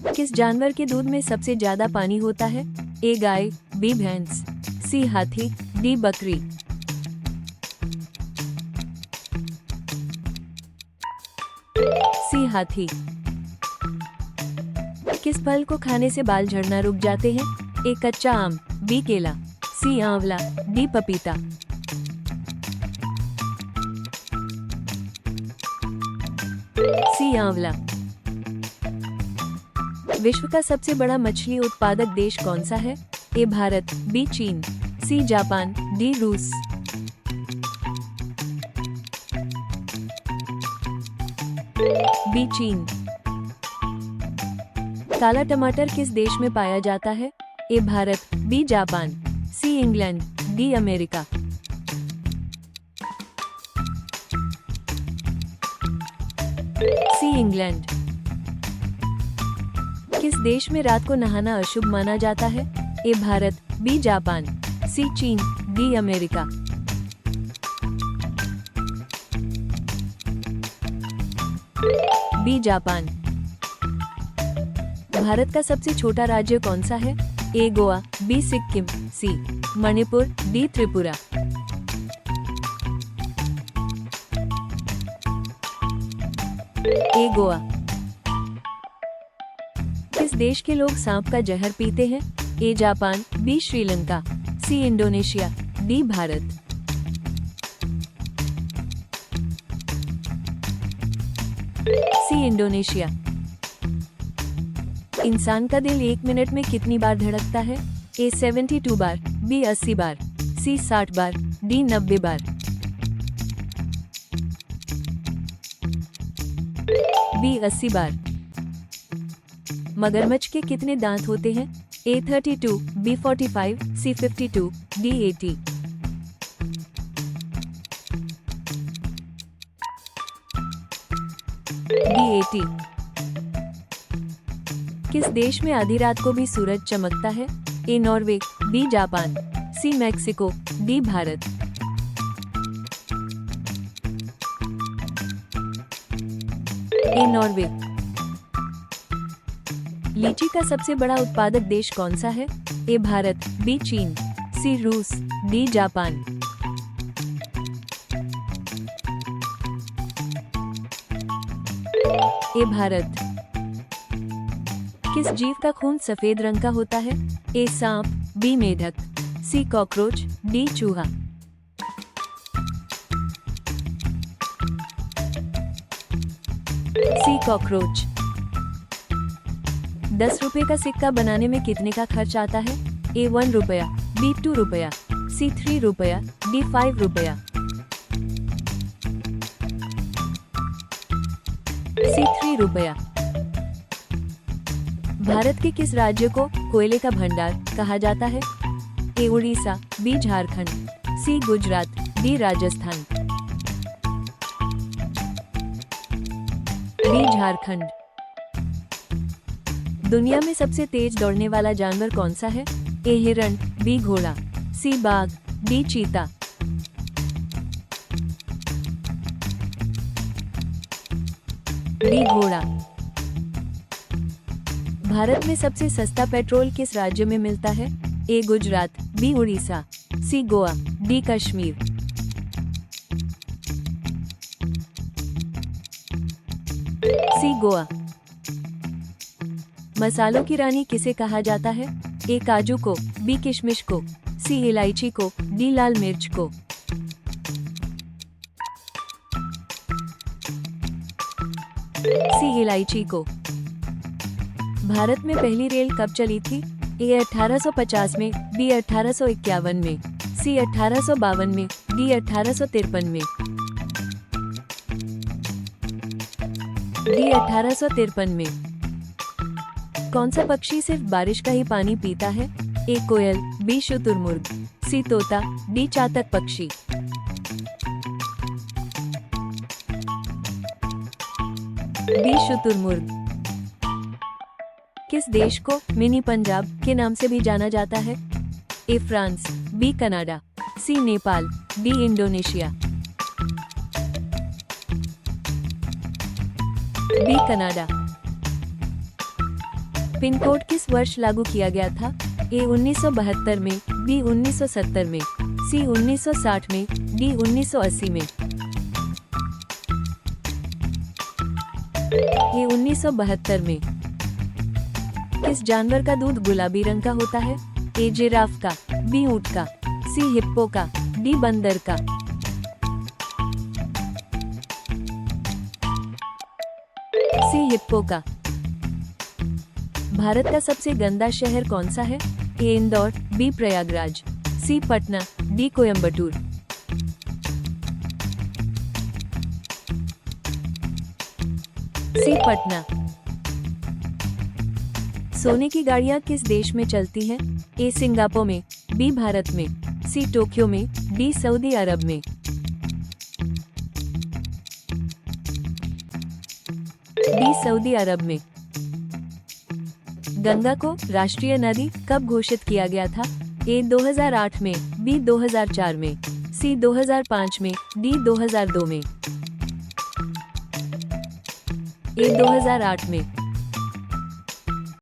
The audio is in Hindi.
किस जानवर के दूध में सबसे ज्यादा पानी होता है? ए गाय, बी भैंस, सी हाथी, डी बकरी। सी हाथी। किस फल को खाने से बाल झड़ना रुक जाते हैं? ए कच्चा आम, बी केला, सी आंवला, डी पपीता। सी आंवला। विश्व का सबसे बड़ा मछली उत्पादक देश कौन सा है? ए भारत, बी चीन, सी जापान, डी रूस। बी चीन। काला टमाटर किस देश में पाया जाता है? A Bharat, B Japan, C England, D America. C England. किस देश में रात को नहाना अशुभ माना जाता है? A Bharat, B Japan, C चीन, D America. B Japan. Bharat का सबसे छोटा राज्य कौन सा है? A Goa, B Sikkim, C Manipur, D Tripura. A Goa. किस देश के लोग सांप का जहर पीते हैं? A Japan, B Sri Lanka, C Indonesia, D Bharat. C Indonesia. इंसान का दिल 1 मिनट में कितनी बार धड़कता है? ए 72 बार, बी 80 बार, सी 60 बार, डी 90 बार। बी 80 बार। मगरमच्छ के कितने दांत होते हैं? ए 32, बी 45, सी 52, डी 80। डी 80। किस देश में आधी रात को भी सूरज चमकता है? A Norway, B Japan, C Mexico, D Bharat. A Norway. लीची का सबसे बड़ा उत्पादक देश कौन सा है? ए भारत, बी चीन, सी रूस, डी जापान। ए भारत। किस जीव का खून सफेद रंग का होता है? ए सांप, बी मेढक, सी कॉकरोच, डी चूहा। सी कॉकरोच। 10 रुपए का सिक्का बनाने में कितने का खर्च आता है? ए 1 रुपया, बी 2 रुपया, सी 3 रुपया, डी 5 रुपया। सी 3 रुपया। भारत के किस राज्य को कोयले का भंडार कहा जाता है? ए उड़ीसा, बी झारखंड, सी गुजरात, डी राजस्थान। बी झारखंड। दुनिया में सबसे तेज दौड़ने वाला जानवर कौन सा है? ए हिरण, बी घोड़ा, सी बाघ, डी चीता। डी घोड़ा। भारत में सबसे सस्ता पेट्रोल किस राज्य में मिलता है? ए गुजरात, बी उड़ीसा, सी गोवा, डी कश्मीर। सी गोवा। मसालों की रानी किसे कहा जाता है? ए काजू को, बी किशमिश को, सी इलायची को, डी लाल मिर्च को। सी इलायची को। भारत में पहली रेल कब चली थी? ए 1850 में, बी 1851 में, सी 1852 में, डी 1853 में। डी 1853 में। कौन सा पक्षी सिर्फ बारिश का ही पानी पीता है? ए कोयल, बी शुतुरमुर्ग, सी तोता, डी चातक पक्षी। बी शुतुरमुर्ग। किस देश को मिनी पंजाब के नाम से भी जाना जाता है? A France, B Canada, C Nepal, D Indonesia. B Canada. Pin code किस वर्ष लागू किया गया था? ए 1972 में, बी 1970 में, सी 1960 में, डी 1980 में। ए 1972 में। किस जानवर का दूध गुलाबी रंग का होता है? ए जिराफ का, बी ऊंट का, सी हिप्पो का, डी बंदर का। सी हिप्पो का। भारत का सबसे गंदा शहर कौन सा है? ए इंदौर, बी प्रयागराज, सी पटना, डी कोयम्बटूर। सी पटना। सोने की गाड़ियां किस देश में चलती हैं? ए सिंगापुर में, बी भारत में, सी टोक्यो में, डी सऊदी अरब में। डी सऊदी अरब में। गंगा को राष्ट्रीय नदी कब घोषित किया गया था? ए 2008 में, बी 2004 में, सी 2005 में, डी 2002 में। ए 2008 में।